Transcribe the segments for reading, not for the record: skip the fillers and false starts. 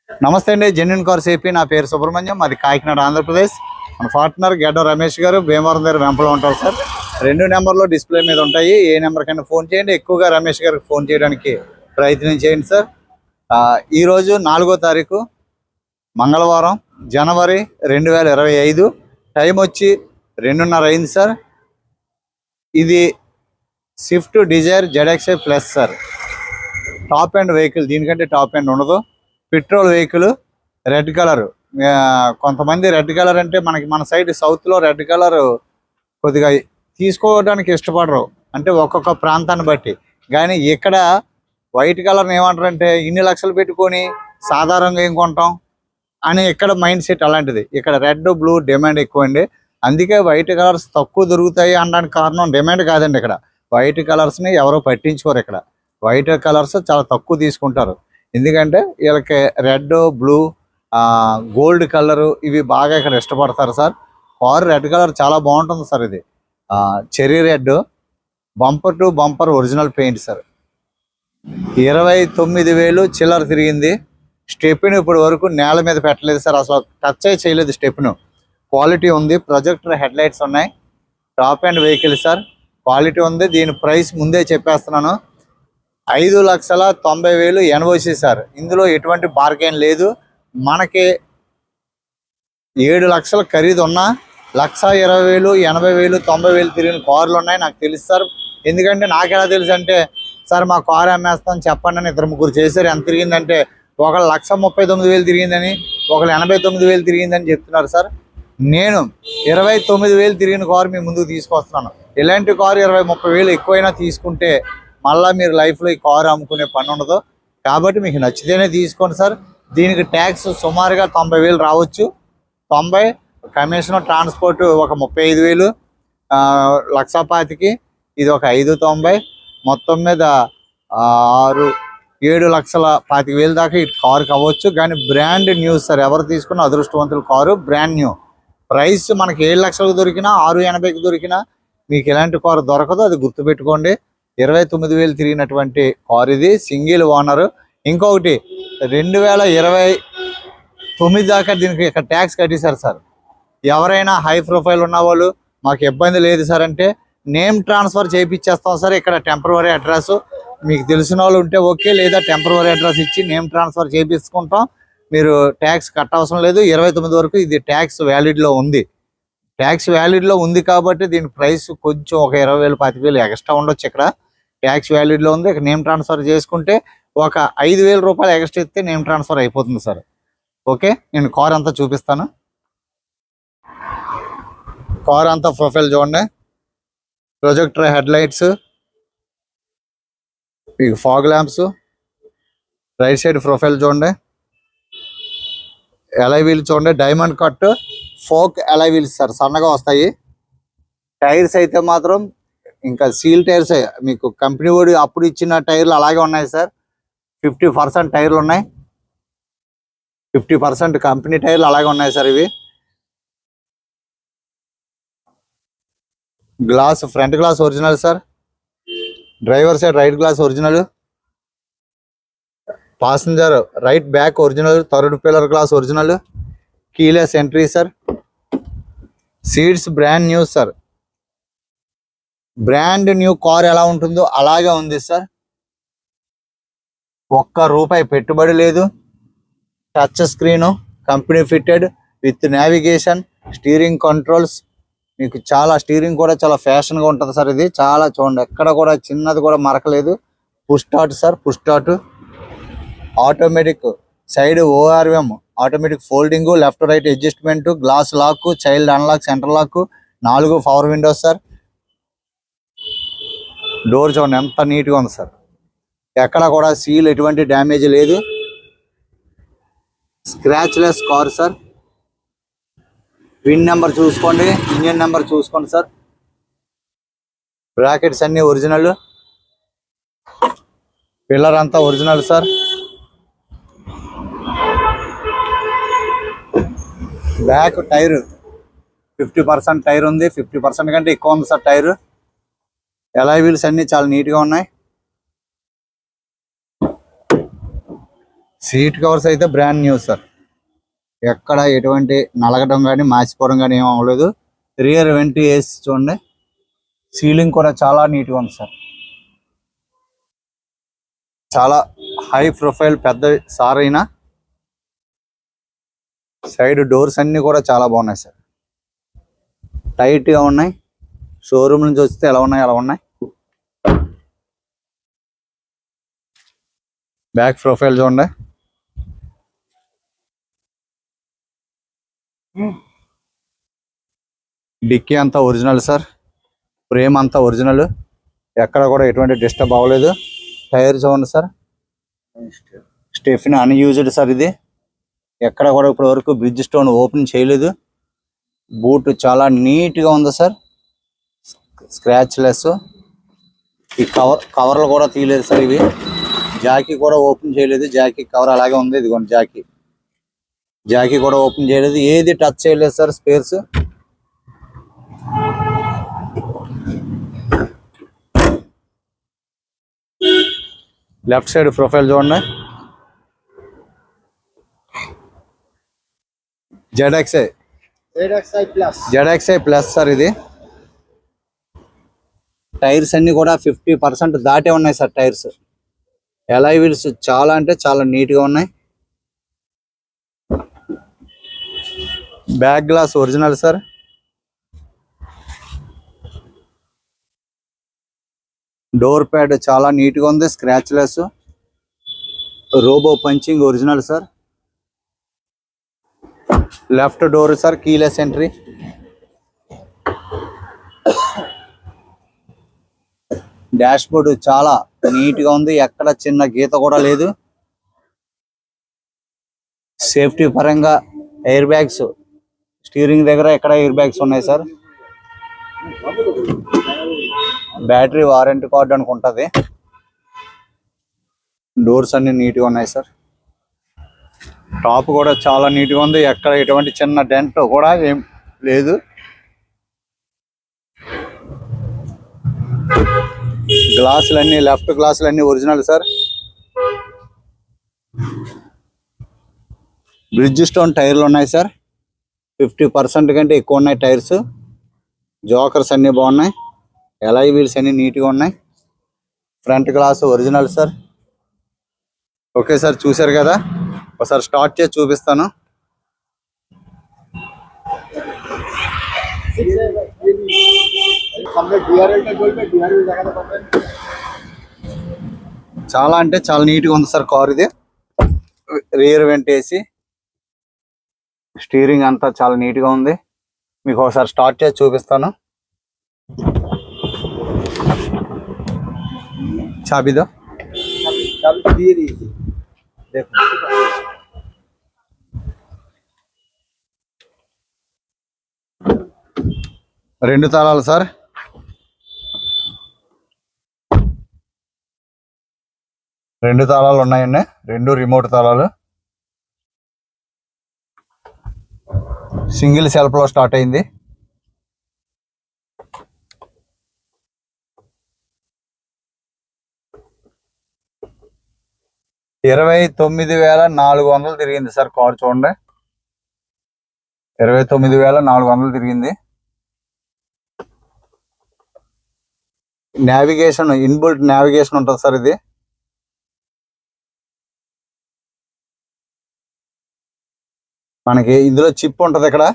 నమస్తే అండి, genuine cars AP. నా పేరు సుబ్రహ్మణ్యం, అది కాకినాడ, ఆంధ్రప్రదేశ్. మన పార్ట్నర్ గడ్డ రమేష్ గారు భీమవరం దగ్గర వెంపలో ఉంటారు సార్. 2 నెంబర్లు డిస్ప్లే మీద ఉంటాయి. ఏ నెంబర్కైనా ఫోన్ చేయండి. ఎక్కువగా రమేష్ గారికి ఫోన్ చేయడానికి ప్రయత్నం చేయండి సార్. ఈరోజు 4వ తారీఖు మంగళవారం, జనవరి 2025. టైం వచ్చి 2:30 అయింది సార్. ఇది Swift Dzire ZXi plus sir. Top end vehicle, దీనికంటే టాప్ అండ్ ఉండదు. Petrol vehicle, red colour. కొంతమంది రెడ్ కలర్ అంటే మన సైడ్ సౌత్లో రెడ్ కలర్ కొద్దిగా తీసుకోవడానికి ఇష్టపడరు, అంటే ఒక్కొక్క ప్రాంతాన్ని బట్టి. కానీ ఇక్కడ వైట్ కలర్ని ఏమంటారంటే ఇన్ని లక్షలు పెట్టుకొని సాధారణంగా ఏం కొంటాం అని ఇక్కడ మైండ్ సెట్ అలాంటిది. ఇక్కడ రెడ్ బ్లూ డిమాండ్ ఎక్కువ అండి. అందుకే వైట్ కలర్స్ తక్కువ దొరుకుతాయి అనడానికి కారణం డిమాండ్ కాదండి. ఇక్కడ వైట్ కలర్స్ని ఎవరో పట్టించుకోరు. ఇక్కడ వైట్ కలర్స్ చాలా తక్కువ తీసుకుంటారు. ఎందుకంటే వీళ్ళకి రెడ్, బ్లూ, గోల్డ్ కలరు ఇవి బాగా ఇక్కడ ఇష్టపడతారు సార్. కారు రెడ్ కలర్ చాలా బాగుంటుంది సార్. ఇది cherry red, bumper to bumper original paint sir. 29,000 చిల్లర తిరిగింది. స్టెప్ను ఇప్పటి వరకు నేల మీద పెట్టలేదు సార్, అసలు టచ్ చేయలేదు. స్టెప్ను క్వాలిటీ ఉంది. ప్రొజెక్టర్ హెడ్ లైట్స్ ఉన్నాయి. Top end vehicle sir, quality ఉంది. దీని ప్రైస్ ముందే చెప్పేస్తున్నాను, 5,90,000 ఎన్ఓసి సార్. ఇందులో ఎటువంటి బార్గెన్ లేదు. మనకి 7 లక్షల ఖరీదు ఉన్నా 1,20,000, 80,000, 90,000 తిరిగిన కార్లు ఉన్నాయి. నాకు తెలుసు సార్. ఎందుకంటే నాకు ఎలా తెలుసు అంటే, సార్ మా కారు అమ్మేస్తాం చెప్పండి అని 2-3 చేశారు. ఎంత తిరిగిందంటే ఒకళ్ళు 1,39,000 తిరిగిందని, ఒకళ్ళు 89,000 తిరిగిందని చెప్తున్నారు సార్. నేను 29,000 తిరిగిన కారు మీ ముందుకు తీసుకొస్తున్నాను. ఇలాంటి కారు 20-30,000 ఎక్కువైనా తీసుకుంటే మళ్ళీ మీరు లైఫ్లో ఈ కారు అమ్ముకునే పని ఉండదు. కాబట్టి మీకు నచ్చితేనే తీసుకోండి సార్. దీనికి ట్యాక్స్ సుమారుగా 90,000 రావచ్చు. 90 కమిషన్, ట్రాన్స్పోర్ట్ ఒక 35,000, 1,25,000, ఇది ఒక 590, మొత్తం మీద 7,25,000 దాకా ఈ కారుకి అవ్వచ్చు. కానీ బ్రాండ్ న్యూ సార్. ఎవరు తీసుకున్న అదృష్టవంతుల కారు, బ్రాండ్ న్యూ. ప్రైస్ మనకి 7 లక్షలకు దొరికినా, 680కి దొరికినా మీకు ఎలాంటి కారు దొరకదు, అది గుర్తుపెట్టుకోండి. 29,000 తిరిగినటువంటి కారు ఇది, సింగిల్ ఓనరు. ఇంకొకటి 2029 దాకా దీనికి ఇక్కడ ట్యాక్స్ కట్టేశారు సార్. ఎవరైనా హై ప్రొఫైల్ ఉన్నవాళ్ళు మాకు ఇబ్బంది లేదు సార్ అంటే నేమ్ ట్రాన్స్ఫర్ చేయించేస్తాం సార్. ఇక్కడ టెంపరవరీ అడ్రస్ మీకు తెలిసిన వాళ్ళు ఉంటే ఓకే, లేదా టెంపరవరీ అడ్రస్ ఇచ్చి నేమ్ ట్రాన్స్ఫర్ చేయించుకుంటాం. మీరు ట్యాక్స్ కట్టవసరం లేదు. 29 వరకు ఇది ట్యాక్స్ వ్యాలిడ్లో ఉంది. ట్యాక్స్ వ్యాలిడ్లో ఉంది కాబట్టి దీని ప్రైస్ కొంచెం ఒక 20,000, 25,000 ఎక్స్ట్రా ఉండొచ్చు. ఇక్కడ ట్యాక్స్ వ్యాలిడ్లో ఉంది. ఇక్కడ నేమ్ ట్రాన్స్ఫర్ చేసుకుంటే ఒక 5,000 రూపాయలు ఎక్స్ట్రా ఇస్తే నేమ్ ట్రాన్స్ఫర్ అయిపోతుంది సార్. ఓకే, నేను కార్ అంతా చూపిస్తాను. కార్ అంతా ప్రొఫైల్ చూడండి. ప్రొజెక్టర్ హెడ్ లైట్స్, మీకు fog lamps, right side profile చూడండి. ఎలై వీల్ చూడండి, డైమండ్ కట్ ఫోక్ ఎలై వీల్స్ సార్, సన్నగా వస్తాయి. టైర్స్ అయితే మాత్రం ఇంకా సీల్ టైర్స్, మీకు కంపెనీ వాడు అప్పుడు ఇచ్చిన టైర్లు అలాగే ఉన్నాయి సార్. 50% టైర్లు ఉన్నాయి. 50% కంపెనీ టైర్లు అలాగే ఉన్నాయి సార్. ఇవి glass, front glass original sir. Driver side right glass original. Passenger right back original. Third pillar glass original. Keyless entry sir. Seats brand new sir. Brand new car ఎలా ఉంటుందో అలాగే ఉంది సార్. ₹1 పెట్టుబడి లేదు. Touch screen, company fitted with navigation, steering controls. మీకు చాలా steering కూడా చాలా ఫ్యాషన్గా ఉంటుంది సార్. ఇది చాలా చూడండి, ఎక్కడ కూడా చిన్నది కూడా మరకలేదు. Push start sir, push start. Automatic side ORM, automatic folding, left right adjustment, glass lock, child unlock, centre lock, 4 power windows sir. Door చూడండి ఎంత నీట్గా ఉంది సార్. ఎక్కడ కూడా సీల్ ఎటువంటి డ్యామేజ్ లేదు. Scratchless car sir. VIN number చూసుకోండి, engine number చూసుకోండి సార్. బ్రాకెట్స్ అన్నీ ఒరిజినల్. పిల్లర్ అంతా original sir. Back tyre 50% tyre ఉంది. 50% కంటే ఎక్కువ ఉంది సార్ టైరు. ఎలాయ్ వీల్స్ అన్నీ చాలా నీట్గా ఉన్నాయి. సీట్ కవర్స్ అయితే బ్రాండ్ న్యూ సార్. ఎక్కడ ఎటువంటి నలగడం కానీ మార్చిపోవడం కానీ ఏం అవ్వలేదు. రియర్ వెంటి ఏసి చూడండి. సీలింగ్ కూడా చాలా నీట్గా ఉంది సార్. చాలా హై ప్రొఫైల్ పెద్ద సార్ అయినా సైడ్ డోర్స్ అన్ని కూడా చాలా బాగున్నాయి సార్. టైట్గా ఉన్నాయి. షోరూమ్ నుంచి వస్తే ఎలా ఉన్నాయి అలా ఉన్నాయి. బ్యాక్ ప్రొఫైల్ చూడండి. డిక్కీ అంతా ఒరిజినల్ సార్. ఫ్రేమ్ అంతా ఒరిజినల్. ఎక్కడ కూడా ఎటువంటి డిస్టర్బ్ అవ్వలేదు. టైర్ చూడండి సార్. Stephen unused sir. ఇది ఎక్కడ కూడా ఇప్పటి వరకు బ్రిడ్జ్ స్టోన్ ఓపెన్ చేయలేదు. బూట్ చాలా నీట్గా ఉంది సార్. Scratch less. ఈ కవర్లు కూడా తీయలేదు సార్. ఇవి జాకీ కూడా ఓపెన్ చేయలేదు. జాకీ కవర్ అలాగే ఉంది. ఇదిగోండి జాకీ కూడా ఓపెన్ చేయలేదు. ఏది టచ్ చేయలేదు sir. Spares left side profile చూడండి. ZXI plus sir. ఇది టైర్స్ అన్ని కూడా 50% దాటే ఉన్నాయి సార్. టైర్స్ ఎలాయ్ వీల్స్ చాలా అంటే చాలా నీట్గా ఉన్నాయి. Back glass original sir. Door pad చాలా నీట్గా ఉంది. Scratch less. Robo punching original sir. Left door sir. Keyless entry. Dashboard చాలా నీట్గా ఉంది. ఎక్కడ చిన్న గీత కూడా లేదు. సేఫ్టీ పరంగా ఎయిర్ బ్యాగ్స్ స్టీరింగ్ దగ్గర ఎక్కడ ఎయిర్ బ్యాగ్స్ ఉన్నాయి సార్. బ్యాటరీ వారంటీ కార్డు అనుకుంటుంది. డోర్స్ అన్ని నీట్గా ఉన్నాయి సార్. టాప్ కూడా చాలా నీట్గా ఉంది. ఎక్కడ ఎటువంటి చిన్న డెంట్ కూడా ఏం లేదు. గ్లాసులన్నీ లెఫ్ట్ గ్లాసులన్నీ ఒరిజినల్ సార్. బ్రిడ్జ్ స్టోన్ టైర్లు ఉన్నాయి సార్. 50% కంటే ఎక్కువ ఉన్నాయి టైర్స్. జోకర్స్ అన్నీ బాగున్నాయి. ఎలాయ్ వీల్స్ అన్ని నీట్గా ఉన్నాయి. Front glass original sir. Okay sir, చూశారు కదా. ఒకసారి స్టార్ట్ చేసి చూపిస్తాను. చాలా అంటే చాలా నీట్గా ఉంది సార్ కార్. ఇది రియర్ వెంట్ ఏసి. స్టీరింగ్ అంతా చాలా నీట్గా ఉంది. మీకు ఒకసారి స్టార్ట్ చేసి చూపిస్తాను. चाबी दो. चाबी तो दिए दी देखो. రెండు తాళాలు సార్. రెండు తాళాలు ఉన్నాయండి. రెండు రిమోట్ తాళాలు. సింగిల్ సెల్ఫ్ లో స్టార్ట్ అయింది. $29,400 తిరిగింది సార్ కార్. చూడండి, 29,400 తిరిగింది. నావిగేషన్, ఇన్బుల్ట్ నావిగేషన్ ఉంటుంది సార్. ఇది మనకి ఇందులో చిప్ ఉంటుంది. ఇక్కడ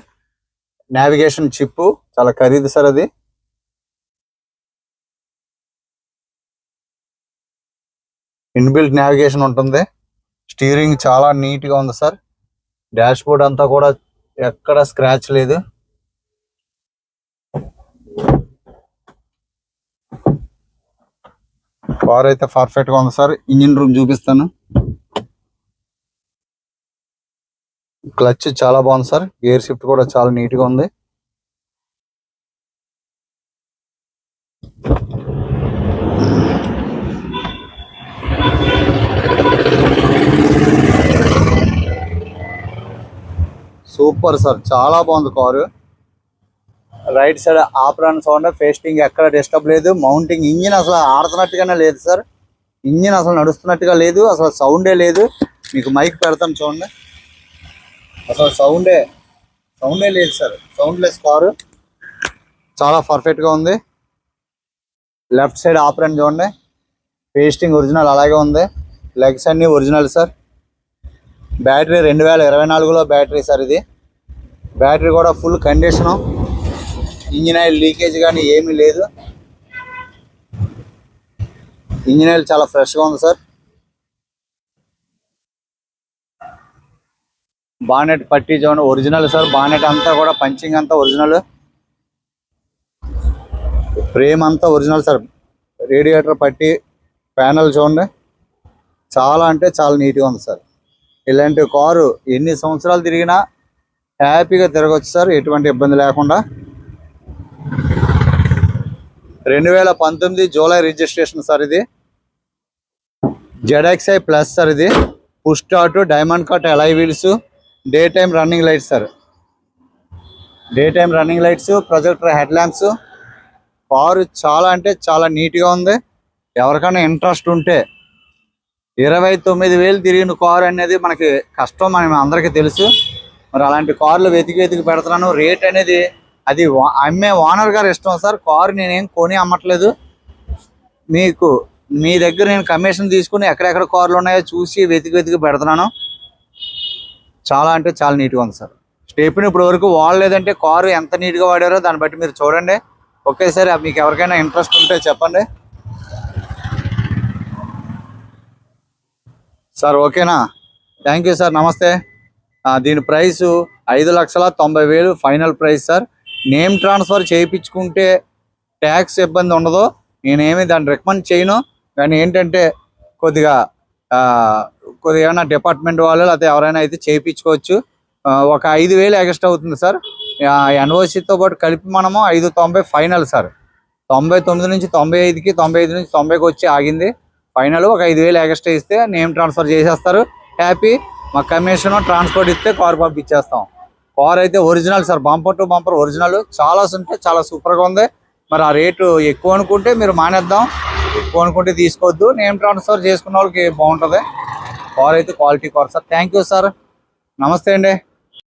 నావిగేషన్ చిప్ చాలా ఖరీదు సార్. అది ఇన్బిల్ట్ నావిగేషన్ ఉంటుంది. స్టీరింగ్ చాలా నీట్గా ఉంది సార్. డాష్ బోర్డ్ అంతా కూడా ఎక్కడ స్క్రాచ్ లేదు. కార్ అయితే పర్ఫెక్ట్గా ఉంది సార్. ఇంజిన్ రూమ్ చూపిస్తాను. క్లచ్ చాలా బాగుంది సార్. గేర్ షిఫ్ట్ కూడా చాలా నీట్గా ఉంది. సూపర్ సార్, చాలా బాగుంది car. Right side apron sound, pasting ఎక్కడ డిస్టర్బ్ లేదు. మౌంటింగ్, ఇంజిన్ అసలు ఆడుతున్నట్టుగానే లేదు సార్. ఇంజిన్ అసలు నడుస్తున్నట్టుగా లేదు. అసలు సౌండే లేదు. మీకు మైక్ పెడతాను చూడండి. అసలు సౌండే లేదు సార్. సౌండ్లెస్ కారు, చాలా పర్ఫెక్ట్గా ఉంది. లెఫ్ట్ సైడ్ ఆపరెంట్ చూడండి, పేస్టింగ్ ఒరిజినల్ అలాగే ఉంది. లెగ్స్ అన్నీ ఒరిజినల్ సార్. బ్యాటరీ 2024లో బ్యాటరీ సార్. ఇది బ్యాటరీ కూడా full condition. Engine oil leakage కానీ ఏమీ లేదు. ఇంజిన్ ఆయిల్ చాలా ఫ్రెష్గా ఉంది సార్. బానెట్ పట్టీ చూడండి ఒరిజినల్ సార్. బానెట్ అంతా కూడా పంచింగ్ అంతా ఒరిజినల్. ఫ్రేమ్ అంతా ఒరిజినల్ సార్. రేడియేటర్ పట్టీ, ప్యానల్ చూడండి, చాలా అంటే చాలా నీట్గా ఉంది సార్. ఇలాంటి కారు ఎన్ని సంవత్సరాలు తిరిగినా హ్యాపీగా తిరగవచ్చు సార్, ఎటువంటి ఇబ్బంది లేకుండా. 2019 జూలై రిజిస్ట్రేషన్ సార్. ఇది ZXi ప్లస్ సార్. ఇది పుష్ స్టార్ట్, డైమండ్ కట్ అలై wheels, day time running lights sir. Day time running lights, projector head lamps. Car చాలా అంటే చాలా నీట్గా ఉంది. ఎవరికైనా ఇంట్రెస్ట్ ఉంటే 29,000 తిరిగిన కారు అనేది మనకి కష్టం, మనం అందరికీ తెలుసు. మరి అలాంటి కార్లు వెతికి పెడుతున్నాను. రేట్ అనేది అది అమ్మే ఓనర్ గారు ఇష్టం సార్. కారు నేనేం కొని అమ్మట్లేదు. మీకు మీ దగ్గర నేను కమిషన్ తీసుకుని ఎక్కడెక్కడ కార్లు ఉన్నాయో చూసి వెతికి పెడుతున్నాను. చాలా అంటే చాలా నీట్గా ఉంది సార్. స్టెప్ని ఇప్పుడు వరకు వాడలేదంటే కారు ఎంత నీట్గా వాడారో దాన్ని బట్టి మీరు చూడండి. ఒకేసారి మీకు ఎవరికైనా ఇంట్రెస్ట్ ఉంటే చెప్పండి సార్. ఓకేనా? Thank you sir. నమస్తే. దీని price 5,90,000 final price sir. Name transfer చేయించుకుంటే ట్యాక్స్ ఇబ్బంది ఉండదు. నేనేమి దాన్ని రికమెండ్ చేయను. కానీ ఏంటంటే కొద్దిగా ఏమైనా డిపార్ట్మెంట్ వాళ్ళు లేకపోతే ఎవరైనా అయితే చేయించుకోవచ్చు. ఒక 5,000 ఎక్స్ట్రా అవుతుంది సార్. ఎన్ఓసితో పాటు కలిపి మనము 5,90 ఫైనల్ సార్. 99 నుంచి 95కి, 95 నుంచి 90కి వచ్చి ఆగింది ఫైనల్. ఒక 5,000 ఎక్స్ట్రా ఇస్తే నేమ్ ట్రాన్స్ఫర్ చేసేస్తారు. హ్యాపీ. మా కమిషన్ ట్రాన్స్పోర్ట్ ఇస్తే కారు పంపించేస్తాం. కార్ అయితే original sir. Bumper to bumper original. చాలా ఉంటే చాలా సూపర్గా ఉంది. మరి ఆ రేటు ఎక్కువ అనుకుంటే మీరు మానేద్దాం, ఎక్కువ అనుకుంటే తీసుకోవద్దు. నేమ్ ట్రాన్స్ఫర్ చేసుకున్న వాళ్ళకి బాగుంటుంది. కార్ అయితే quality car sir. Thank you sir. నమస్తే అండి.